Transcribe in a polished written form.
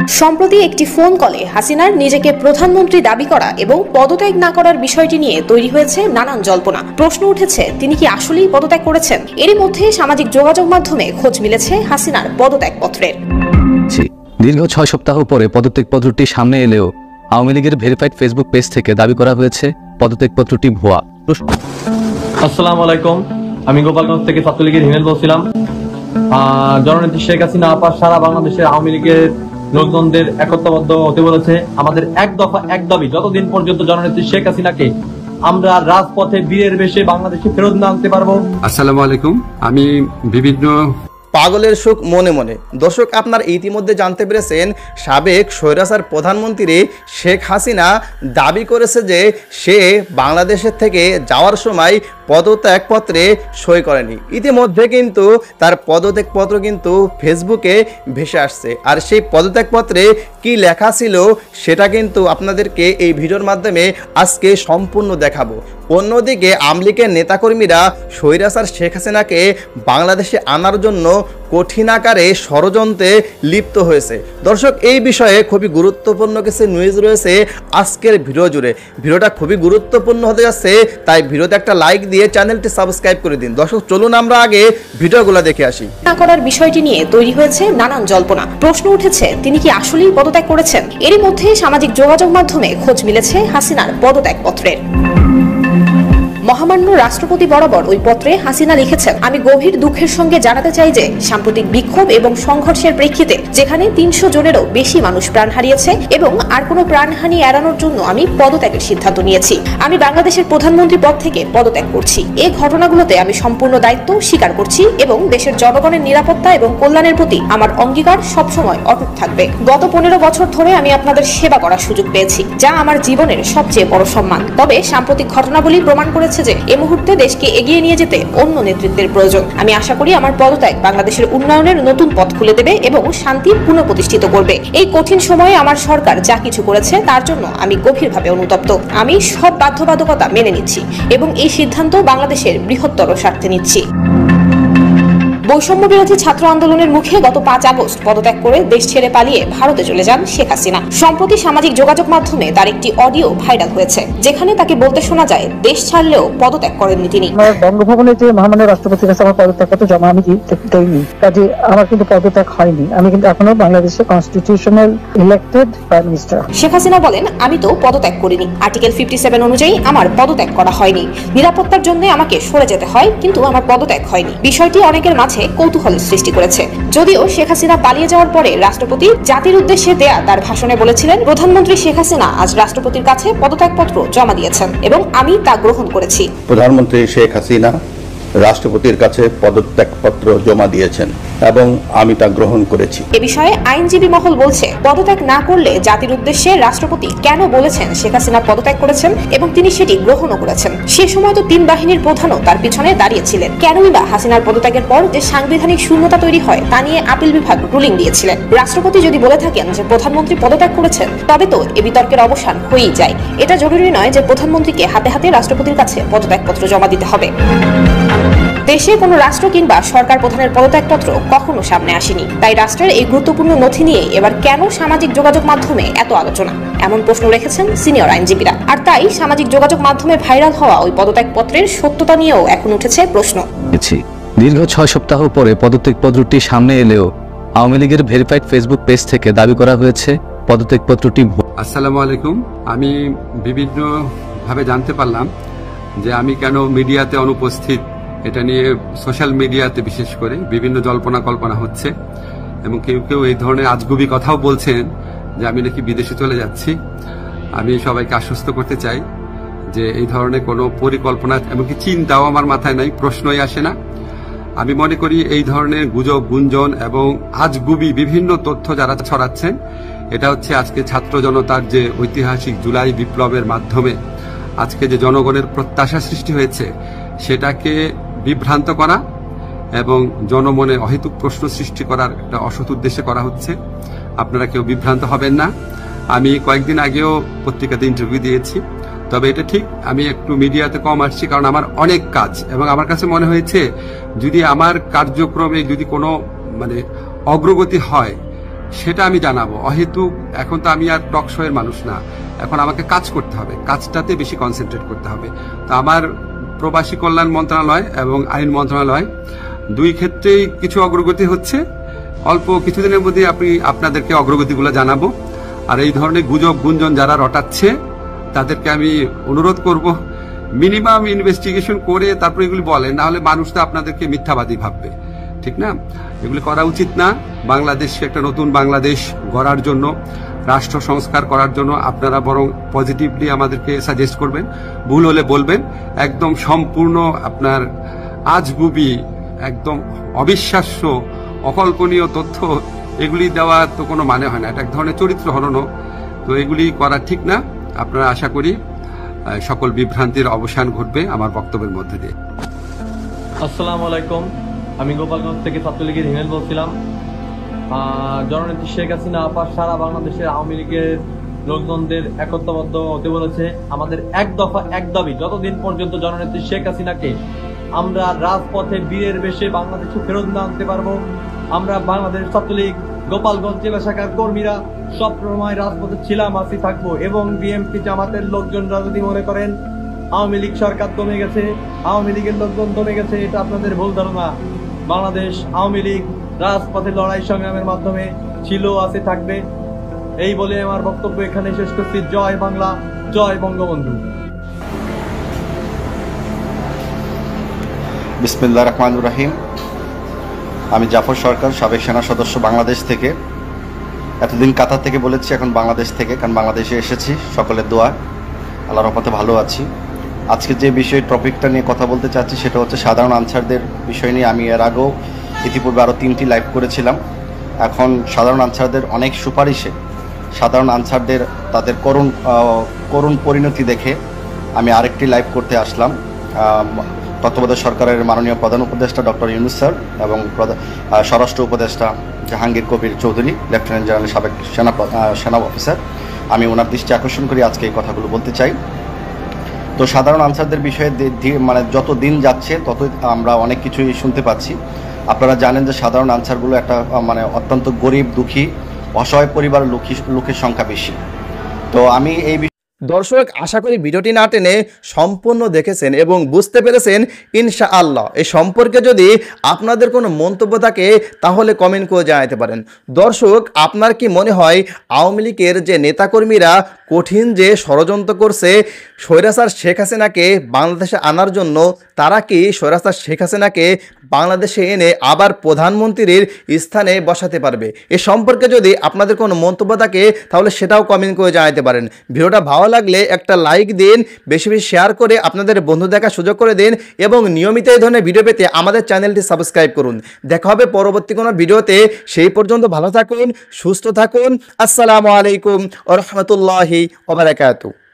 সম্প্রতি একটি ফোন কলে হাসিনার নিজেকে প্রধানমন্ত্রী দাবি করা এবং পদত্যাগ না করার বিষয়টি নিয়ে তৈরি হয়েছে নানান জল্পনা। প্রশ্ন উঠেছে, তিনি কি আসলেই পদত্যাগ করেছেন? এরই মধ্যে সামাজিক যোগাযোগ মাধ্যমে খোঁজ মিলেছে হাসিনার পদত্যাগপত্রের। দীর্ঘ 6 সপ্তাহ পরে পদত্যাগপত্রটি সামনে এলেও আওয়ামী লীগের ভেরিফাইড ফেসবুক পেজ থেকে দাবি করা হয়েছে পদত্যাগপত্রটি ভুয়া। আসসালামু আলাইকুম, আমি গোপালগঞ্জ থেকে ছাত্রলীগের হিমেল বলছিলাম। জননেত্রী শেখ হাসিনা আপা সারা বাংলাদেশের আওয়ামী লীগের লোকজনদের একত্রবদ্ধ হতে বলেছে। আমাদের এক দফা এক দাবি, যতদিন পর্যন্ত জননেত্রী শেখ হাসিনাকে আমরা রাজপথে বীরের বেশে বাংলাদেশে ফেরত না আনতে পারবো। আসসালামু আলাইকুম, আমি বিভিন্ন পাগলের সুখ মনে মনে। দর্শক, আপনারা ইতিমধ্যে জানতে পেরেছেন সাবেক স্বৈরাচার প্রধানমন্ত্রী শেখ হাসিনা দাবি করেছে যে সে বাংলাদেশের থেকে যাওয়ার সময় পদত্যাগপত্রে সই করেনি। ইতিমধ্যে কিন্তু তার পদত্যাগপত্র কিন্তু ফেসবুকে ভেসে আসছে, আর সেই পদত্যাগপত্রে কি লেখা ছিল সেটা কিন্তু আপনাদেরকে এই ভিডিওর মাধ্যমে আজকে সম্পূর্ণ দেখাবো। অন্যদিকে আওয়ামী লীগের নেতাকর্মীরা স্বৈরাচার শেখ হাসিনাকে বাংলাদেশে আনার জন্য কঠিন আকারে ষড়যন্ত্রে লিপ্ত হয়েছে। দর্শক, এই বিষয়ে খুবই গুরুত্বপূর্ণ কিছু নিউজ রয়েছে আজকের ভিডিও জুড়ে। ভিডিওটা খুবই গুরুত্বপূর্ণ হতে যাচ্ছে, তাই ভিডিওতে একটা লাইক দিয়ে চ্যানেলটি সাবস্ক্রাইব করে দিন। দর্শক, চলুন আমরা আগে ভিডিওগুলো দেখে আসি। না করার বিষয়টি নিয়ে তৈরি হয়েছে নানান জল্পনা। প্রশ্ন উঠেছে, তিনি কি আসলেই পদত্যাগ করেছেন? এরই মধ্যে সামাজিক যোগাযোগ মাধ্যমে খোঁজ মিলেছে হাসিনার পদত্যাগপত্রের। মহামান্য রাষ্ট্রপতি বরাবর ওই পত্রে হাসিনা লিখেছেন, আমি গভীর দুঃখের সঙ্গে জানাতে চাই যে সাম্প্রতিক বিক্ষোভ এবং সংঘর্ষের প্রেক্ষিতে যেখানে 300 জনেরও বেশি মানুষ প্রাণ হারিয়েছে এবং আর কোনো প্রাণহানি এড়ানোর জন্য আমি পদত্যাগের সিদ্ধান্ত নিয়েছি। আমি বাংলাদেশের প্রধানমন্ত্রী পদ থেকে পদত্যাগ করছি। এই ঘটনাগুলোতে আমি সম্পূর্ণ দায়িত্ব স্বীকার করছি এবং দেশের জনগণের নিরাপত্তা এবং কল্যাণের প্রতি আমার অঙ্গীকার সবসময় অটুট থাকবে। গত 15 বছর ধরে আমি আপনাদের সেবা করার সুযোগ পেয়েছি, যা আমার জীবনের সবচেয়ে বড় সম্মান। তবে সাম্প্রতিক ঘটনাবলী প্রমাণ করেছে যে এই মুহূর্তে দেশকে এগিয়ে নিয়ে যেতে অন্য নেতৃত্বের প্রয়োজন। আমি আশা করি আমার পদত্যাগ বাংলাদেশের উন্নয়নের নতুন পথ খুলে দেবে এবং শান্তি পুনঃপ্রতিষ্ঠিত করবে। এই কঠিন সময়ে আমার সরকার যা কিছু করেছে তার জন্য আমি গভীরভাবে অনুতপ্ত। আমি সব বাধ্যবাধকতা মেনে নিচ্ছি এবং এই সিদ্ধান্ত বাংলাদেশের বৃহত্তর স্বার্থে নিচ্ছি। বৈষম্য বিরোধী ছাত্র আন্দোলনের মুখে গত 5 আগস্ট পদত্যাগ করে দেশ ছেড়ে পালিয়ে ভারতে চলে যান শেখ হাসিনা। সম্প্রতি সামাজিক যোগাযোগ মাধ্যমে তার একটি অডিও ভাইরাল হয়েছে, যেখানে তাকে বলতে শোনা যায় দেশ ছাড়লেও পদত্যাগ করেননি তিনি। বঙ্গভবনে যে মহামান্য রাষ্ট্রপতির কাছে আমার পদত্যাগপত্র জমা আমি দেইনি, কাজে আমার কিন্তু পদত্যাগ হয়নি। আমি কিন্তু এখনো বাংলাদেশের constitutional elected prime minister. Sheikh Hasina বলেন, আমি তো পদত্যাগ করিনি। আর্টিকেল 57 অনুযায়ী আমার পদত্যাগ করা হয়নি। নিরাপত্তার জন্য আমাকে সরে যেতে হয়, কিন্তু আমার পদত্যাগ হয়নি। বিষয়টি অনেকের মাঝে কৌতূহলের সৃষ্টি করেছে। যদিও শেখ হাসিনা পালিয়ে যাওয়ার পরে রাষ্ট্রপতি জাতির উদ্দেশ্যে দেয়া তার ভাষণে বলেছিলেন, প্রধানমন্ত্রী শেখ হাসিনা আজ রাষ্ট্রপতির কাছে পদত্যাগপত্র জমা দিয়েছেন এবং আমি তা গ্রহণ করেছি। প্রধানমন্ত্রী শেখ হাসিনা রাষ্ট্রপতির কাছে পদত্যাগপত্র জমা দিয়েছেন এবং আমি তা গ্রহণ করেছি। এ বিষয়ে আইনজীবী মহল বলছে, পদত্যাগ না করলে জাতির উদ্দেশ্যে রাষ্ট্রপতি কেন বলেছেন শেখ হাসিনা পদত্যাগ করেছেন এবং তিনি সেটি গ্রহণও করেছেন? সে সময় তো 3 বাহিনীর প্রধানও তার পিছনে দাঁড়িয়েছিলেন। কেনই বা হাসিনার পদত্যাগের পর যে সাংবিধানিক শূন্যতা তৈরি হয় তা নিয়ে আপিল বিভাগ রুলিং দিয়েছিলেন। রাষ্ট্রপতি যদি বলে থাকেন যে প্রধানমন্ত্রী পদত্যাগ করেছেন, তবে তো এ বিতর্কের অবসান হয়েই যায়। এটা জরুরি নয় যে প্রধানমন্ত্রীকে হাতে হাতে রাষ্ট্রপতির কাছে পদত্যাগপত্র জমা দিতে হবে। দেশে কোনো রাষ্ট্র কিংবা সরকার প্রধানের পদত্যাগপত্র কখনো সামনে আসেনি, তাই রাষ্ট্রের এই গুরুত্বপূর্ণ নথি নিয়ে এবার কেন সামাজিক যোগাযোগ মাধ্যমে এত আলোচনা, এমন প্রশ্ন রেখেছেন সিনিয়র আইনজীবীরা। আর তাই সামাজিক যোগাযোগ মাধ্যমে ভাইরাল হওয়া ওই পদত্যাগপত্রের সত্যতা নিয়েও এখন উঠেছে প্রশ্ন। দীর্ঘ 6 সপ্তাহ পরে পদত্যাগপত্রটি সামনে এলেও আওয়ামী লীগের ভেরিফাইড ফেসবুক পেজ থেকে দাবি করা হয়েছে পদত্যাগপত্রটি ভুয়া। আসসালামু আলাইকুম, আমি বিভিন্ন ভাবে জানতে পারলাম যে আমি কেন মিডিয়াতে অনুপস্থিত। এটা নিয়ে সোশ্যাল মিডিয়াতে বিশেষ করে বিভিন্ন জল্পনা কল্পনা হচ্ছে এবং কেউ কেউ এই ধরনের আজগুবি কথাও বলছেন যে আমি নাকি বিদেশে চলে যাচ্ছি। আমি সবাইকে আশ্বস্ত করতে চাই যে এই ধরনের কোনো পরিকল্পনা এমনকি চিন্তাও আমার মাথায় নাই, প্রশ্নই আসে না। আমি মনে করি এই ধরনের গুজব, গুঞ্জন এবং আজগুবি বিভিন্ন তথ্য যারা ছড়াচ্ছেন, এটা হচ্ছে আজকে ছাত্র জনতার যে ঐতিহাসিক জুলাই বিপ্লবের মাধ্যমে আজকে যে জনগণের প্রত্যাশা সৃষ্টি হয়েছে সেটাকে বিভ্রান্ত করা এবং জনমনে অহেতুক প্রশ্ন সৃষ্টি করার একটা অসৎ উদ্দেশ্যে করা হচ্ছে। আপনারা কেউ বিভ্রান্ত হবেন না। আমি কয়েকদিন আগেও পত্রিকাতে ইন্টারভিউ দিয়েছি, তবে এটা ঠিক আমি একটু মিডিয়াতে কম আসছি কারণ আমার অনেক কাজ এবং আমার কাছে মনে হয়েছে যদি আমার কার্যক্রমে যদি কোনো অগ্রগতি হয় সেটা আমি জানাবো। অহেতুক এখন তো আমি আর টক শো এর মানুষ না, এখন আমাকে কাজ করতে হবে, কাজটাতে বেশি কনসেন্ট্রেট করতে হবে। তো আমার প্রবাসী কল্যাণ মন্ত্রণালয় এবং আইন মন্ত্রণালয় দুই ক্ষেত্রেই কিছু অগ্রগতি হচ্ছে। অল্প কিছুদিনের মধ্যে আপনাদেরকে অগ্রগতিগুলো জানাবো। আর এই ধরনের গুজব গুঞ্জন যারা রটাচ্ছে তাদেরকে আমি অনুরোধ করব, মিনিমাম ইনভেস্টিগেশন করে তারপর এগুলি বলেন, না হলে মানুষ তো আপনাদেরকে মিথ্যাবাদী ভাববে, ঠিক না? এগুলি করা উচিত না। বাংলাদেশকে একটা নতুন বাংলাদেশ গড়ার জন্য, রাষ্ট্র সংস্কার করার জন্য আপনারা বরং পজিটিভলি আমাদেরকে সাজেস্ট করবেন, ভুল হলে বলবেন। একদম সম্পূর্ণ আপনার আজগুবি, একদম অবিশ্বাস্য, অকল্পনীয় তথ্য এগুলি দেওয়া তো কোনো মানে হয় না, এটা এক ধরনের চরিত্র হনন। তো এগুলি করা ঠিক না। আপনারা আশা করি সকল বিভ্রান্তির অবসান ঘটবে আমার বক্তব্যের মধ্যে দিয়ে। আসসালামু আলাইকুম, আমি গোপালগঞ্জ থেকে ছাত্রলীগের হিমেল বলছিলাম। জননেত্রী শেখ হাসিনা আপা সারা বাংলাদেশের আওয়ামী লীগের লোকজনদের একত্রবদ্ধ হতে বলেছে। আমাদের এক দফা এক দাবি, যতদিন পর্যন্ত জননেত্রী শেখ হাসিনাকে আমরা রাজপথে বীরের বেশে বাংলাদেশে ফেরত না আনতে পারবো, আমরা বাংলাদেশ ছাত্রলীগ গোপালগঞ্জ জেলা শাখার কর্মীরা সব সময় রাজপথে ছিলাম, আছি, থাকবো। এবং বিএনপি জামাতের লোকজনরা যদি মনে করেন আওয়ামী লীগ সরকার দমে গেছে, আওয়ামী লীগের লোকজন দমে গেছে, এটা আপনাদের ভুল ধারণা। বাংলাদেশ আওয়ামী লীগ রাজপথে লড়াই সংগ্রামের মাধ্যমে ছিল, আছে, থাকবে। এই বলে আমার বক্তব্য এখানে শেষ করছি। জয় বাংলা, জয় বঙ্গবন্ধু। বিসমিল্লাহির রহমানির রহিম। আমি জাফর সরকার, সাবেক সেনা সদস্য, বাংলাদেশ থেকে। এতদিন কাতার থেকে বলেছি, এখন বাংলাদেশ থেকে, কারণ বাংলাদেশে এসেছি। সকলের দোয়া, আল্লাহর রহমতে ভালো আছি। আজকে যে বিষয় টপিকটা নিয়ে কথা বলতে চাচ্ছি সেটা হচ্ছে সাধারণ আনসারদের বিষয় নিয়ে। আমি এর আগেও ইতিপূর্বে আরও 3টি লাইভ করেছিলাম। এখন সাধারণ আনসারদের অনেক সুপারিশে সাধারণ আনসারদের তাদের করুণ পরিণতি দেখে আমি আরেকটি লাইভ করতে আসলাম। তত্ত্বাবধায়ক সরকারের মাননীয় প্রধান উপদেষ্টা ডক্টর ইউনূস স্যার এবং স্বরাষ্ট্র উপদেষ্টা জাহাঙ্গীর কবির চৌধুরী, লেফটেন্যান্ট জেনারেল, সাবেক সেনা অফিসার, আমি ওনার দৃষ্টি আকর্ষণ করে আজকে এই কথাগুলো বলতে চাই। তো সাধারণ আনসারদের বিষয়ে মানে যত দিন যাচ্ছে ততই আমরা অনেক কিছুই শুনতে পাচ্ছি। আপনারা জানেন যে সাধারণ আনসারগুলো একটা মানে অত্যন্ত গরিব, দুঃখী, অসহায় পরিবারের লোকের সংখ্যা বেশি। তো আমি এই দর্শক, আশা করি ভিডিওটি না টেনে সম্পূর্ণ দেখেছেন এবং বুঝতে পেরেছেন ইনশাআল্লাহ। এই সম্পর্কে যদি আপনাদের কোনো মন্তব্য থাকে তাহলে কমেন্ট করে জানাতে পারেন। দর্শক, আপনার কি মনে হয় আওয়ামী লীগের যে নেতাকর্মীরা কঠিন যে ষড়যন্ত্র করছে স্বৈরাচার শেখ হাসিনাকে বাংলাদেশে আনার জন্য, তারা কি স্বৈরাচার শেখ হাসিনাকে বাংলাদেশে এনে আবার প্রধানমন্ত্রীর স্থানে বসাতে পারবে? এ সম্পর্কে যদি আপনাদের কোনো মন্তব্য থাকে তাহলে সেটাও কমেন্ট করে জানাতে পারেন। ভিডিওটা ভালো লাগলে একটা লাইক দিন, বেশি বেশি শেয়ার করে আপনাদের বন্ধু দেখার সুযোগ করে দিন এবং নিয়মিত এই ধরনের ভিডিও পেতে আমাদের চ্যানেলটি সাবস্ক্রাইব করুন। দেখা হবে পরবর্তী কোনো ভিডিওতে। সেই পর্যন্ত ভালো থাকুন, সুস্থ থাকুন। আসসালামু আলাইকুম ওয়া রাহমাতুল্লাহি ওয়া বারাকাতুহু।